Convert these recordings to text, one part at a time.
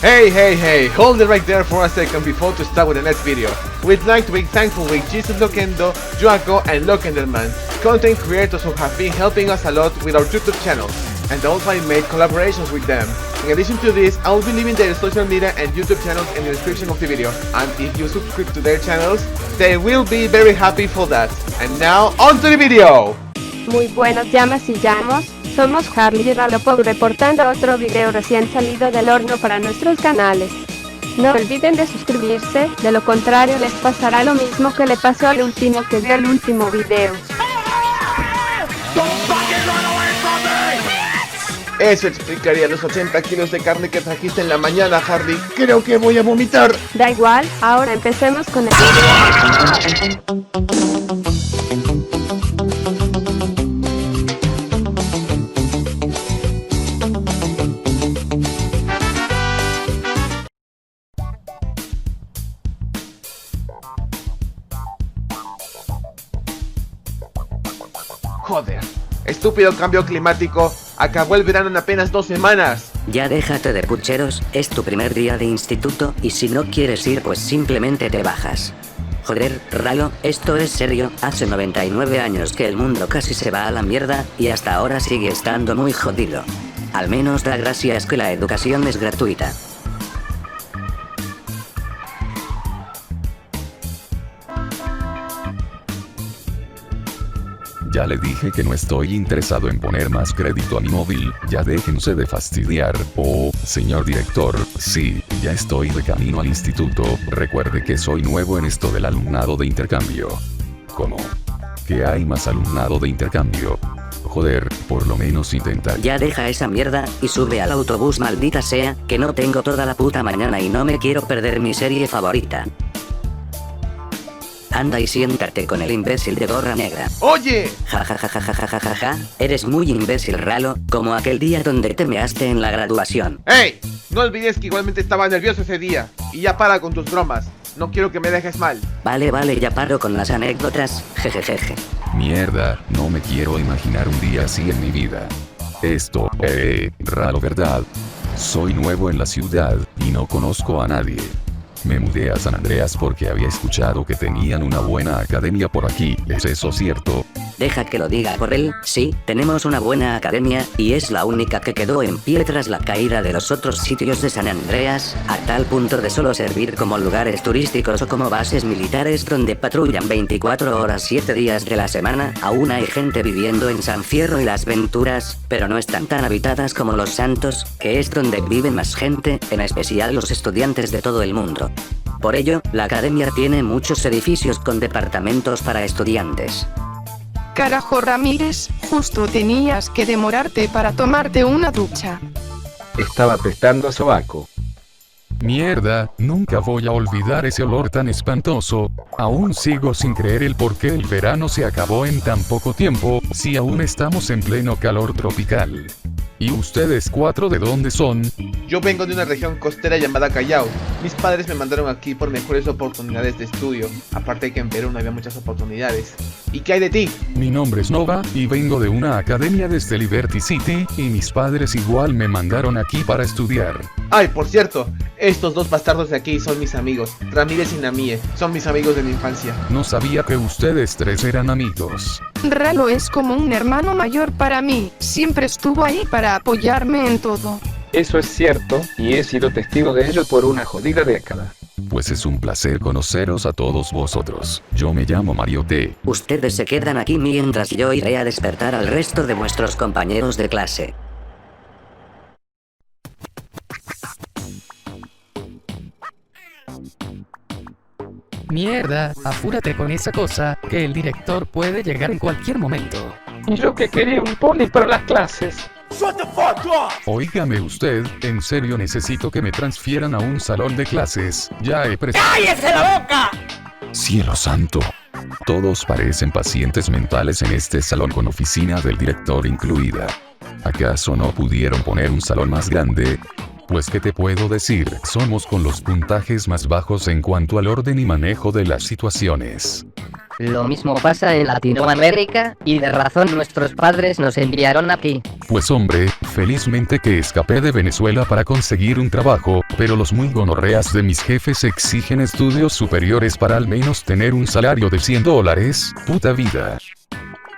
Hey, hold it right there for a second before to start with the next video. We'd like to be thankful with Jesus Loquendo, Joaco and Loquenderman, content creators who have been helping us a lot with our YouTube channel, and also I made collaborations with them. In addition to this, I will be leaving their social media and YouTube channels in the description of the video, and if you subscribe to their channels, they will be very happy for that. And now, on to the video! Muy buenos llamas y llamos, somos Harley y Ralopop reportando otro video recién salido del horno para nuestros canales. No olviden de suscribirse, de lo contrario les pasará lo mismo que le pasó al último que vio el último video. Eso explicaría los 80 kilos de carne que trajiste en la mañana, Harley. Creo que voy a vomitar. Da igual, ahora empecemos con el video. Joder, estúpido cambio climático. Acabó el verano en apenas 2 semanas. Ya déjate de pucheros, es tu primer día de instituto y si no quieres ir pues simplemente te bajas. Joder, Ralo, esto es serio, hace 99 años que el mundo casi se va a la mierda y hasta ahora sigue estando muy jodido. Al menos da gracias que la educación es gratuita. Ya le dije que no estoy interesado en poner más crédito a mi móvil, ya déjense de fastidiar. Oh, señor director, sí, ya estoy de camino al instituto, recuerde que soy nuevo en esto del alumnado de intercambio. ¿Cómo? ¿Que hay más alumnado de intercambio? Joder, por lo menos intenta. Ya deja esa mierda y sube al autobús, maldita sea, que no tengo toda la puta mañana y no me quiero perder mi serie favorita. Anda y siéntate con el imbécil de gorra negra. ¡Oye! Ja, eres muy imbécil, Ralo, como aquel día donde te measte en la graduación. ¡Ey! No olvides que igualmente estaba nervioso ese día. Y ya para con tus bromas. No quiero que me dejes mal. Vale, ya paro con las anécdotas, jejejeje. Mierda, no me quiero imaginar un día así en mi vida. Esto, Ralo, ¿verdad? Soy nuevo en la ciudad, y no conozco a nadie. Me mudé a San Andreas porque había escuchado que tenían una buena academia por aquí, ¿es eso cierto? Deja que lo diga por él, sí, tenemos una buena academia, y es la única que quedó en pie tras la caída de los otros sitios de San Andreas, a tal punto de solo servir como lugares turísticos o como bases militares donde patrullan 24 horas 7 días de la semana. Aún hay gente viviendo en San Fierro y Las Venturas, pero no están tan habitadas como Los Santos, que es donde vive más gente, en especial los estudiantes de todo el mundo. Por ello, la academia tiene muchos edificios con departamentos para estudiantes. Carajo, Ramírez, justo tenías que demorarte para tomarte una ducha. Estaba prestando sobaco. Mierda, nunca voy a olvidar ese olor tan espantoso. Aún sigo sin creer el por qué el verano se acabó en tan poco tiempo, si aún estamos en pleno calor tropical. ¿Y ustedes 4 de dónde son? Yo vengo de una región costera llamada Callao. Mis padres me mandaron aquí por mejores oportunidades de estudio. Aparte que en Perú no había muchas oportunidades. ¿Y qué hay de ti? Mi nombre es Nova, y vengo de una academia desde Liberty City, y mis padres igual me mandaron aquí para estudiar. Ay, por cierto, estos dos bastardos de aquí son mis amigos. Ramírez y Namie, son mis amigos de mi infancia. No sabía que ustedes 3 eran amigos. Ralo es como un hermano mayor para mí, siempre estuvo ahí para apoyarme en todo. Eso es cierto, y he sido testigo de ello por una jodida década. Pues es un placer conoceros a todos vosotros. Yo me llamo Mario T. Ustedes se quedan aquí mientras yo iré a despertar al resto de vuestros compañeros de clase. Mierda, apúrate con esa cosa, que el director puede llegar en cualquier momento. Yo que quería un poli para las clases. Óigame usted, en serio necesito que me transfieran a un salón de clases. Ya he ¡Cállese la boca! Cielo santo. Todos parecen pacientes mentales en este salón con oficina del director incluida. ¿Acaso no pudieron poner un salón más grande? Pues qué te puedo decir, somos con los puntajes más bajos en cuanto al orden y manejo de las situaciones. Lo mismo pasa en Latinoamérica, y de razón nuestros padres nos enviaron aquí. Pues hombre, Felizmente que escapé de Venezuela para conseguir un trabajo, pero los muy gonorreas de mis jefes exigen estudios superiores para al menos tener un salario de $100, puta vida.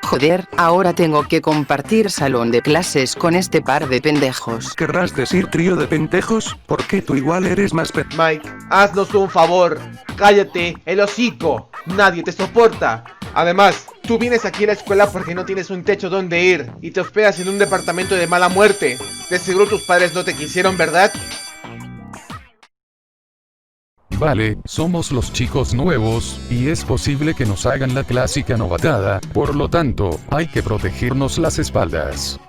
Joder, ahora tengo que compartir salón de clases con este par de pendejos. ¿Querrás decir trío de pendejos? Porque tú igual eres más Mike, haznos un favor. Cállate, el hocico. Nadie te soporta. Además, tú vienes aquí a la escuela porque no tienes un techo donde ir y te hospedas en un departamento de mala muerte. De seguro tus padres no te quisieron, ¿verdad? Vale, somos los chicos nuevos, y es posible que nos hagan la clásica novatada, por lo tanto, hay que protegernos las espaldas.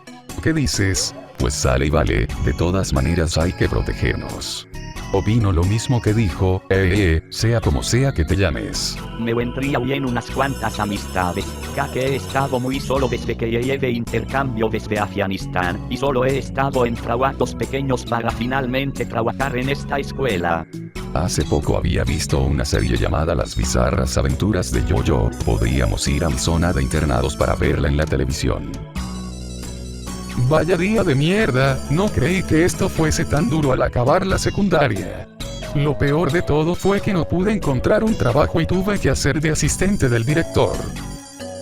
¿Qué dices? Pues sale y vale, de todas maneras hay que protegernos. Opino lo mismo que dijo, sea como sea que te llames. Me vendría bien unas cuantas amistades, ya que he estado muy solo desde que llegué de intercambio desde Afganistán, y solo he estado en trabajos pequeños para finalmente trabajar en esta escuela. Hace poco había visto una serie llamada Las bizarras aventuras de Yo-Yo, podríamos ir a mi zona de internados para verla en la televisión. Vaya día de mierda, no creí que esto fuese tan duro al acabar la secundaria. Lo peor de todo fue que no pude encontrar un trabajo y tuve que hacer de asistente del director.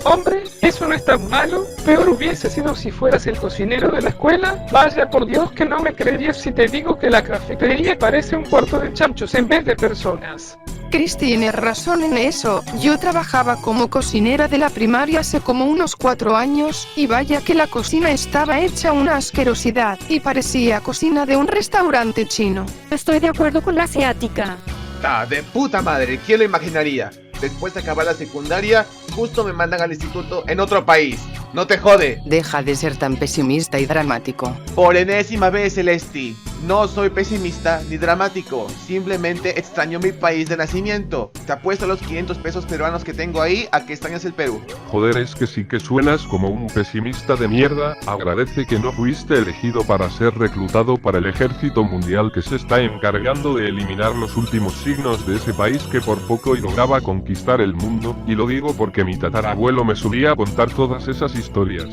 Hombre, eso no es tan malo. Peor hubiese sido si fueras el cocinero de la escuela. Vaya por Dios que no me creerías si te digo que la cafetería parece un cuarto de chanchos en vez de personas. Chris tiene razón en eso. Yo trabajaba como cocinera de la primaria hace como unos 4 años, y vaya que la cocina estaba hecha una asquerosidad, y parecía cocina de un restaurante chino. Estoy de acuerdo con la asiática. Ah, de puta madre, ¿quién lo imaginaría? Después de acabar la secundaria, justo me mandan al instituto en otro país. ¡No te jode! Deja de ser tan pesimista y dramático. Por enésima vez, Celesti. No soy pesimista ni dramático. Simplemente extraño mi país de nacimiento. Te apuesto los 500 pesos peruanos que tengo ahí a que extrañas el Perú. Joder, es que sí que suenas como un pesimista de mierda. Agradece que no fuiste elegido para ser reclutado para el ejército mundial que se está encargando de eliminar los últimos signos de ese país que por poco y lograba conquistar el mundo. Y lo digo porque mi tatarabuelo me solía contar todas esas historias.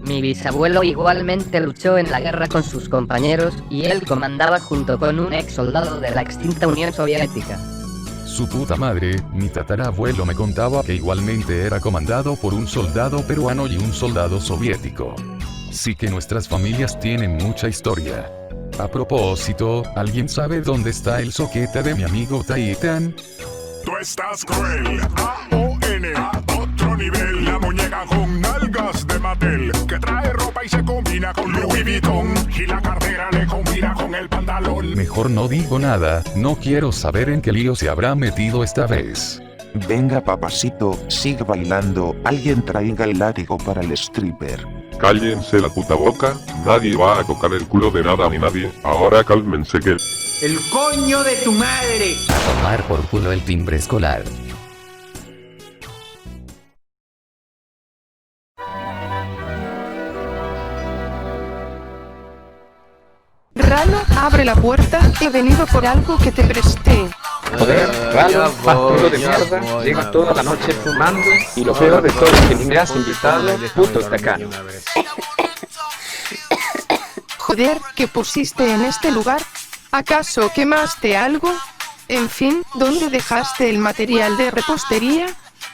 Mi bisabuelo igualmente luchó en la guerra con sus compañeros, y él comandaba junto con un ex soldado de la extinta Unión Soviética. Su puta madre, mi tatarabuelo me contaba que igualmente era comandado por un soldado peruano y un soldado soviético. Sí que nuestras familias tienen mucha historia. A propósito, ¿alguien sabe dónde está el soquete de mi amigo Taitan? Tú estás cruel, A-O-N, otro nivel, la muñeca con nalgas de Mattel, que trae ropa y se combina con Louis Vuitton, y la cartera le combina con el pantalón. Mejor no digo nada, no quiero saber en qué lío se habrá metido esta vez. Venga papacito, sigue bailando, alguien traiga el látigo para el stripper. Cállense la puta boca, nadie va a tocar el culo de nada ni nadie, ahora cálmense que... ¡El coño de tu madre! A tomar por culo el timbre escolar. Ralo, abre la puerta, he venido por algo que te presté. Joder, raro, pasturo de mierda, llegas toda la noche fumando, y lo peor de todo es que ni me has invitado, puto tacano. Joder, ¿qué pusiste en este lugar? ¿Acaso quemaste algo? En fin, ¿dónde dejaste el material de repostería?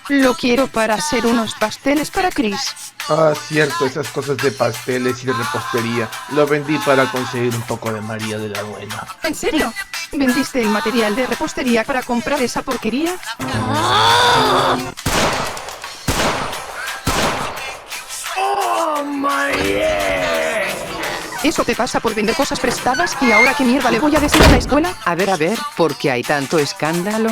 Lo quiero para hacer unos pasteles para Chris. Ah, cierto, esas cosas de pasteles y de repostería. Lo vendí para conseguir un poco de María de la Buena. ¿En serio? ¿Vendiste el material de repostería para comprar esa porquería? ¡Oh, my yeah! ¿Eso te pasa por vender cosas prestadas? ¿Y ahora qué mierda le voy a decir a la escuela? A ver, ¿por qué hay tanto escándalo?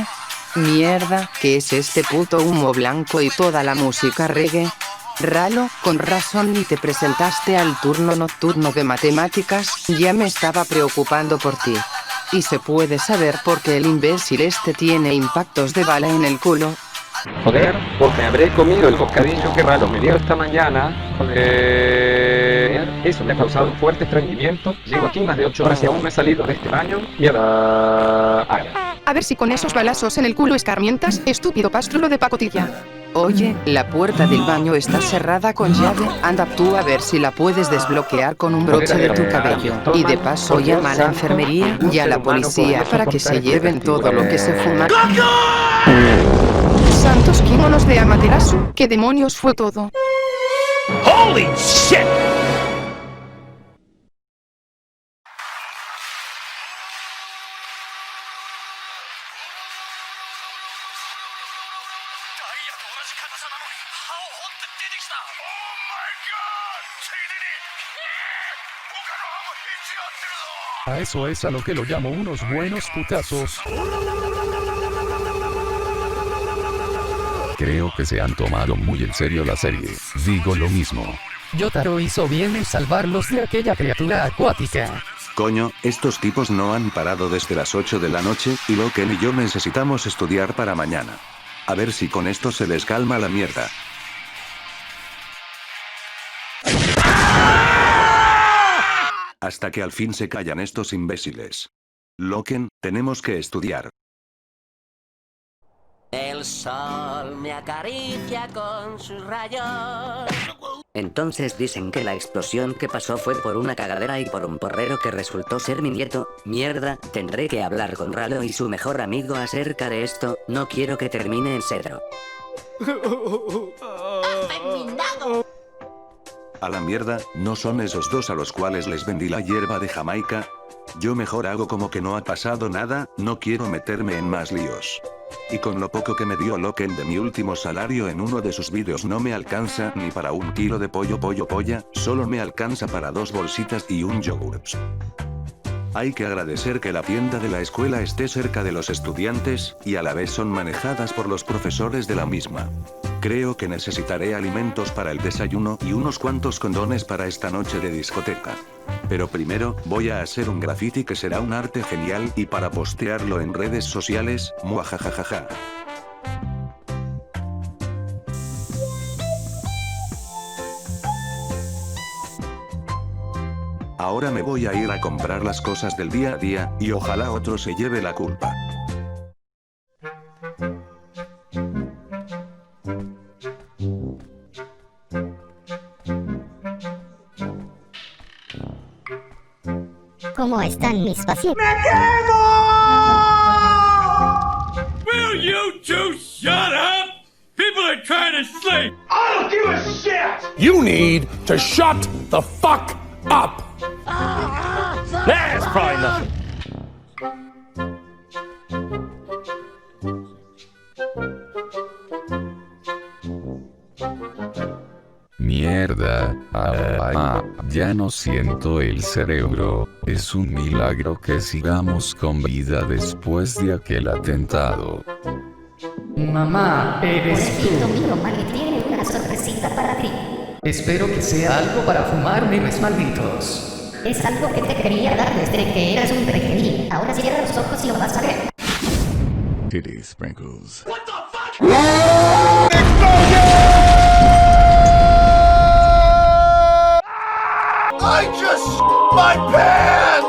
Mierda, ¿qué es este puto humo blanco y toda la música reggae? Ralo, con razón ni te presentaste al turno nocturno de matemáticas, ya me estaba preocupando por ti. ¿Y se puede saber por qué el imbécil este tiene impactos de bala en el culo? Joder, porque habré comido el bocadillo que Ralo me dio esta mañana. Joder, eso me ha causado un fuerte estreñimiento. Llevo aquí más de 8 horas y aún no he salido de este baño. Mierda. A ver si con esos balazos en el culo escarmientas, estúpido pastrulo de pacotilla. Oye, la puerta del baño está cerrada con llave. Anda tú a ver si la puedes desbloquear con un broche de tu cabello. Y de paso llama a la enfermería y a la policía para que se lleven todo lo que se fuma. Santos kimonos de Amaterasu, ¿qué demonios fue todo? Holy shit! A eso es a lo que lo llamo unos buenos putazos. Creo que se han tomado muy en serio la serie. Digo lo mismo. Yotaro hizo bien en salvarlos de aquella criatura acuática. Coño, estos tipos no han parado desde las 8 de la noche, y Loken y yo necesitamos estudiar para mañana. A ver si con esto se les calma la mierda. Hasta que al fin se callan estos imbéciles. Loken, tenemos que estudiar. El sol me acaricia con sus rayos. Entonces dicen que la explosión que pasó fue por una cagadera y por un porrero que resultó ser mi nieto. Mierda, tendré que hablar con Ralo y su mejor amigo acerca de esto. No quiero que termine en cedro. A la mierda, ¿no son esos dos a los cuales les vendí la hierba de Jamaica? Yo mejor hago como que no ha pasado nada, no quiero meterme en más líos. Y con lo poco que me dio Loken de mi último salario en uno de sus vídeos no me alcanza ni para un kilo de polla, solo me alcanza para 2 bolsitas y un yogurt. Hay que agradecer que la tienda de la escuela esté cerca de los estudiantes, y a la vez son manejadas por los profesores de la misma. Creo que necesitaré alimentos para el desayuno y unos cuantos condones para esta noche de discoteca. Pero primero, voy a hacer un graffiti que será un arte genial y para postearlo en redes sociales, muajajajaja. Ahora me voy a ir a comprar las cosas del día a día, y ojalá otro se lleve la culpa. ¿Cómo están mis pacientes? Will you two shut up? People are trying to sleep. I don't give a shit. You need to shut the fuck up. That's probably nothing. Mierda. Ya no siento el cerebro. Es un milagro que sigamos con vida después de aquel atentado. Mamá, eres tú. Mío, mami, tiene una sorpresita para ti. Espero que sea algo para fumar, memes malditos. Es algo que te quería dar desde que eras un pequeñín. Ahora cierra los ojos y lo vas a ver. Titty sprinkles. What the fuck? I just my pants!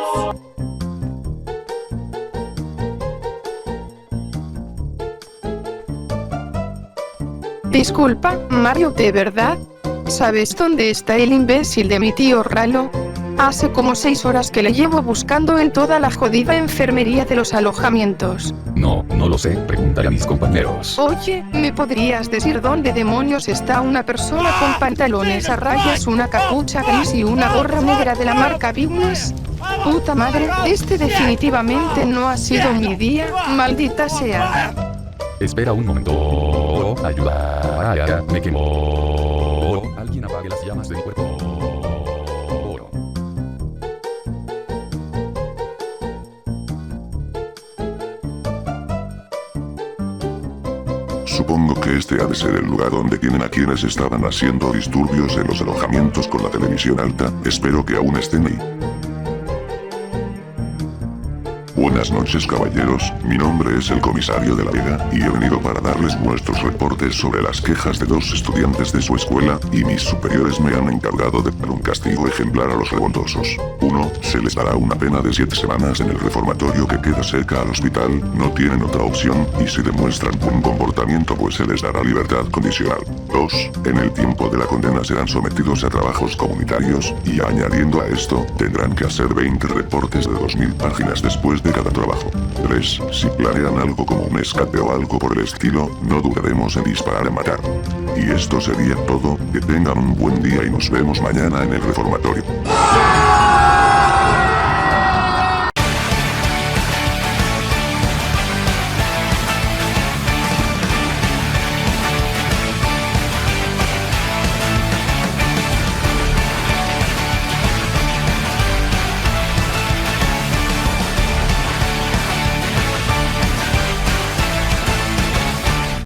Disculpa, Mario, ¿de verdad? ¿Sabes dónde está el imbécil de mi tío Ralo? Hace como 6 horas que le llevo buscando en toda la jodida enfermería de los alojamientos. No lo sé, preguntaré a mis compañeros. Oye, ¿me podrías decir dónde demonios está una persona con pantalones a rayas, una capucha gris y una gorra negra de la marca Business? Puta madre, este definitivamente no ha sido mi día, maldita sea. Espera un momento. Ayuda, me quemo. Alguien apague las llamas de mi cuerpo. Supongo que este ha de ser el lugar donde tienen a quienes estaban haciendo disturbios en los alojamientos con la televisión alta. Espero que aún estén ahí. Buenas noches caballeros, mi nombre es el comisario de la Vega, y he venido para darles nuestros reportes sobre las quejas de 2 estudiantes de su escuela, y mis superiores me han encargado de dar un castigo ejemplar a los revoltosos. 1. Se les dará una pena de 7 semanas en el reformatorio que queda cerca al hospital, no tienen otra opción, y si demuestran buen comportamiento pues se les dará libertad condicional. 2. En el tiempo de la condena serán sometidos a trabajos comunitarios, y añadiendo a esto, tendrán que hacer 20 reportes de 2000 páginas después de cada trabajo. 3. Si planean algo como un escape o algo por el estilo, no dudaremos en disparar a matar. Y esto sería todo, que tengan un buen día y nos vemos mañana en el reformatorio.